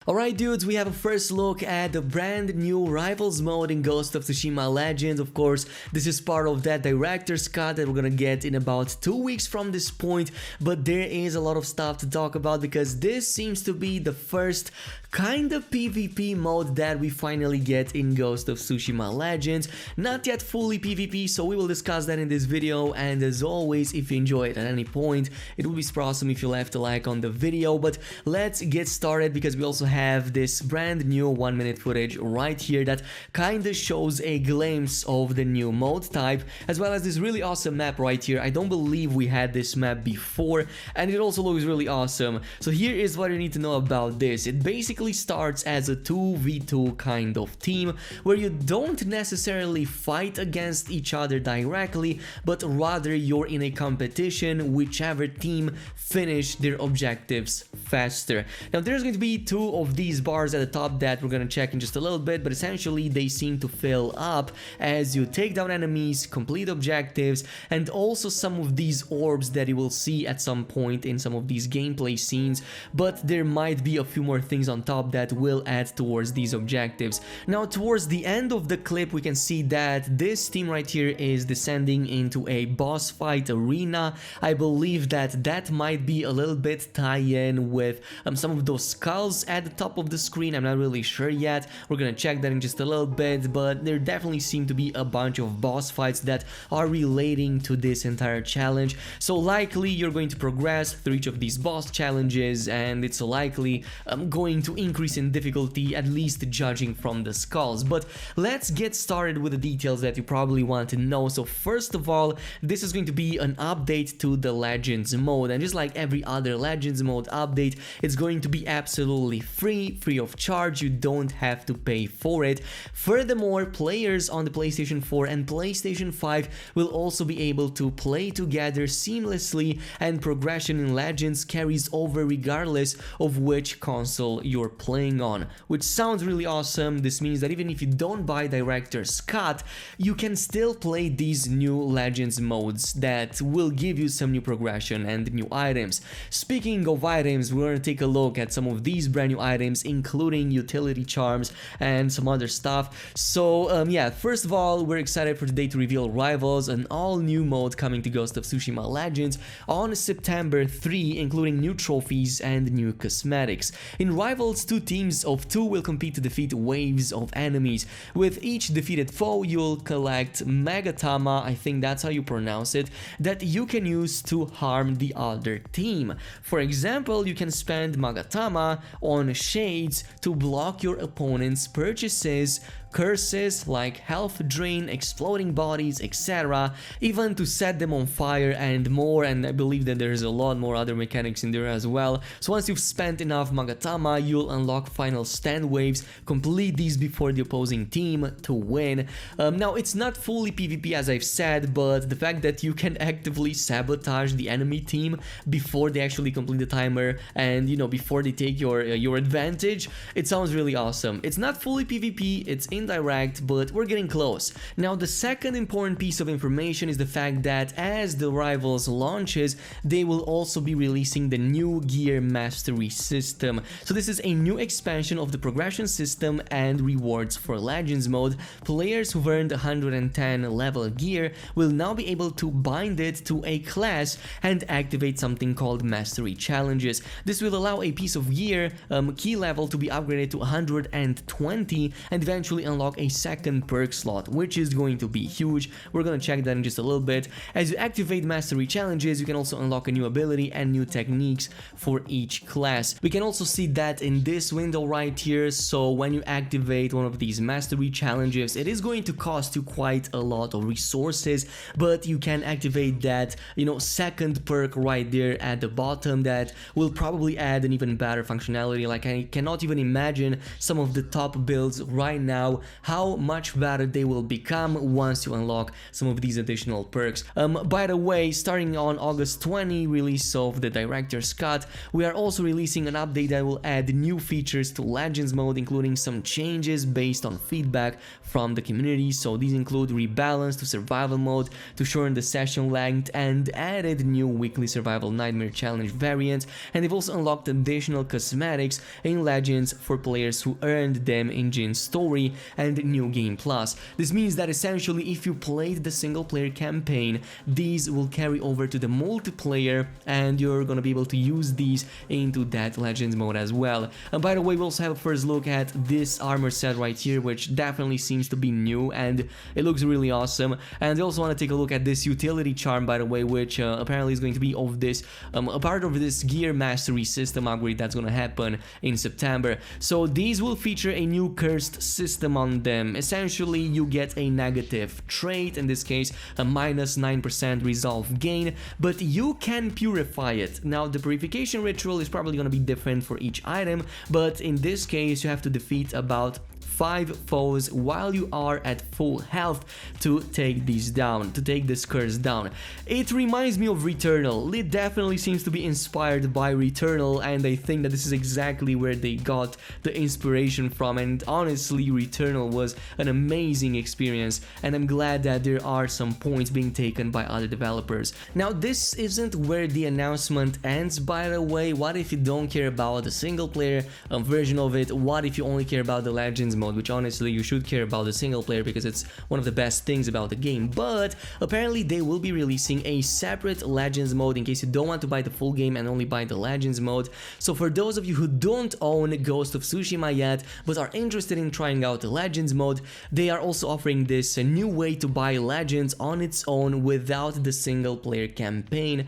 Alright dudes, we have a first look at the brand new Rivals mode in Ghost of Tsushima Legends. Of course, this is part of that director's cut that we're gonna get in about 2 weeks from this point, but there is a lot of stuff to talk about because this seems to be the first kind of PvP mode that we finally get in Ghost of Tsushima Legends. Not yet fully PvP, so we will discuss that in this video, and as always, if you enjoy it at any point, it would be super awesome if you left a like on the video. But let's get started because we also have this brand new 1-minute footage right here that kinda shows a glimpse of the new mode type, as well as this really awesome map right here. I don't believe we had this map before, and it also looks really awesome. So here is what you need to know about this. It basically starts as a 2v2 kind of team where you don't necessarily fight against each other directly, but rather you're in a competition, whichever team finish their objectives faster. Now there's going to be 2 of these bars at the top that we're going to check in just a little bit, but essentially they seem to fill up as you take down enemies, complete objectives, and also some of these orbs that you will see at some point in some of these gameplay scenes, but there might be a few more things on top that will add towards these objectives. Now towards the end of the clip we can see that this team right here is descending into a boss fight arena. I believe that that might be a little bit tie-in with some of those skulls at the top of the screen. I'm not really sure yet. We're gonna check that in just a little bit, but there definitely seem to be a bunch of boss fights that are relating to this entire challenge. So likely you're going to progress through each of these boss challenges, and it's likely going to increase in difficulty, at least judging from the skulls. But let's get started with the details that you probably want to know. So first of all, this is going to be an update to the Legends mode, and just like every other Legends mode update, it's going to be absolutely free of charge. You don't have to pay for it. Furthermore, players on the PlayStation 4 and PlayStation 5 will also be able to play together seamlessly, and progression in Legends carries over regardless of which console you're playing on, which sounds really awesome. This means that even if you don't buy director's cut, you can still play these new Legends modes that will give you some new progression and new items. Speaking of items, we're gonna take a look at some of these brand new items, including utility charms and some other stuff. So yeah, first of all, we're excited for today to reveal Rivals, an all new mode coming to Ghost of Tsushima Legends on September 3, including new trophies and new cosmetics. In Rivals, 2 teams of 2 will compete to defeat waves of enemies. With each defeated foe, you'll collect Magatama, I think that's how you pronounce it, that you can use to harm the other team. For example, you can spend Magatama on shades to block your opponent's purchases, curses like health drain, exploding bodies, etc., even to set them on fire and more. And I believe that there's a lot more other mechanics in there as well. So once you've spent enough Magatama, you'll unlock final stand waves, complete these before the opposing team to win. Now it's not fully PvP as I've said, but the fact that you can actively sabotage the enemy team before they actually complete the timer, and you know, before they take your advantage, it sounds really awesome. It's not fully PvP, it's indirect, but we're getting close. Now the second important piece of information is the fact that as the Rivals launches, they will also be releasing the new gear mastery system. So this is a new expansion of the progression system and rewards for Legends mode. Players who've earned 110 level gear will now be able to bind it to a class and activate something called mastery challenges. This will allow a piece of gear key level to be upgraded to 120 and eventually unlock a second perk slot, which is going to be huge. We're gonna check that in just a little bit. As you activate mastery challenges, you can also unlock a new ability and new techniques for each class. We can also see that in this window right here. So when you activate one of these mastery challenges, it is going to cost you quite a lot of resources, but you can activate that, you know, second perk right there at the bottom that will probably add an even better functionality. Like, I cannot even imagine some of the top builds right now how much better they will become once you unlock some of these additional perks. By the way, starting on August 20, release of the Director's Cut, we are also releasing an update that will add new features to Legends mode, including some changes based on feedback from the community. So these include rebalance to survival mode to shorten the session length, and added new weekly survival nightmare challenge variants, and they've also unlocked additional cosmetics in Legends for players who earned them in Jin's story and New Game Plus. This means that essentially if you played the single player campaign, these will carry over to the multiplayer and you're gonna be able to use these into that Legends mode as well. And by the way, we also have a first look at this armor set right here, which definitely seems to be new and it looks really awesome. And I also want to take a look at this utility charm, by the way, which apparently is going to be of this a part of this gear mastery system upgrade that's going to happen in September. So these will feature a new cursed system on them. Essentially, you get a negative trait, in this case a -9% resolve gain, but you can purify it. Now the purification ritual is probably going to be different for each item, but in this case you have to defeat about 5 foes while you are at full health to take these down, to take this curse down. It reminds me of Returnal. It definitely seems to be inspired by Returnal, and I think that this is exactly where they got the inspiration from, and honestly Returnal was an amazing experience, and I'm glad that there are some points being taken by other developers. Now this isn't where the announcement ends, by the way. What if you don't care about the single player version of it? What if you only care about the Legends mode? Which honestly you should care about the single player because it's one of the best things about the game. But apparently they will be releasing a separate Legends mode in case you don't want to buy the full game and only buy the Legends mode. So for those of you who don't own Ghost of Tsushima yet but are interested in trying out the Legends mode, they are also offering this a new way to buy Legends on its own without the single player campaign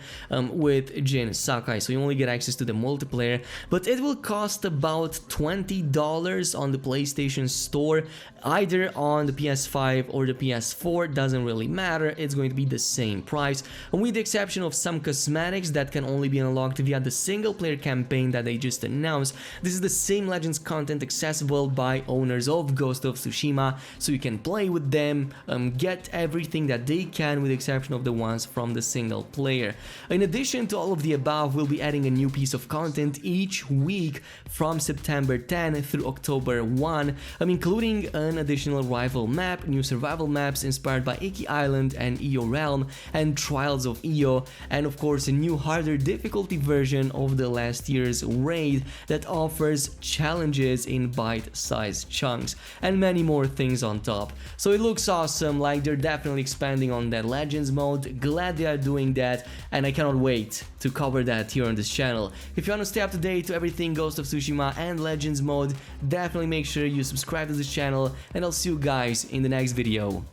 with Jin Sakai. So you only get access to the multiplayer, but it will cost about $20 on the PlayStation Store, either on the PS5 or the PS4, doesn't really matter, it's going to be the same price, and with the exception of some cosmetics that can only be unlocked via the single player campaign that they just announced. This is the same Legends content accessible by owners of Ghost of Tsushima, so you can play with them, get everything that they can with the exception of the ones from the single player. In addition to all of the above, we'll be adding a new piece of content each week from September 10 through October 1, including an additional rival map, new survival maps inspired by Iki Island and Io Realm, and Trials of Io, and of course a new harder difficulty version of the last year's raid that offers challenges in bite-sized chunks, and many more things on top. So it looks awesome, like they're definitely expanding on that Legends mode. Glad they are doing that, and I cannot wait to cover that here on this channel. If you want to stay up to date to everything Ghost of Tsushima and Legends mode, definitely make sure you subscribe to this channel, and I'll see you guys in the next video.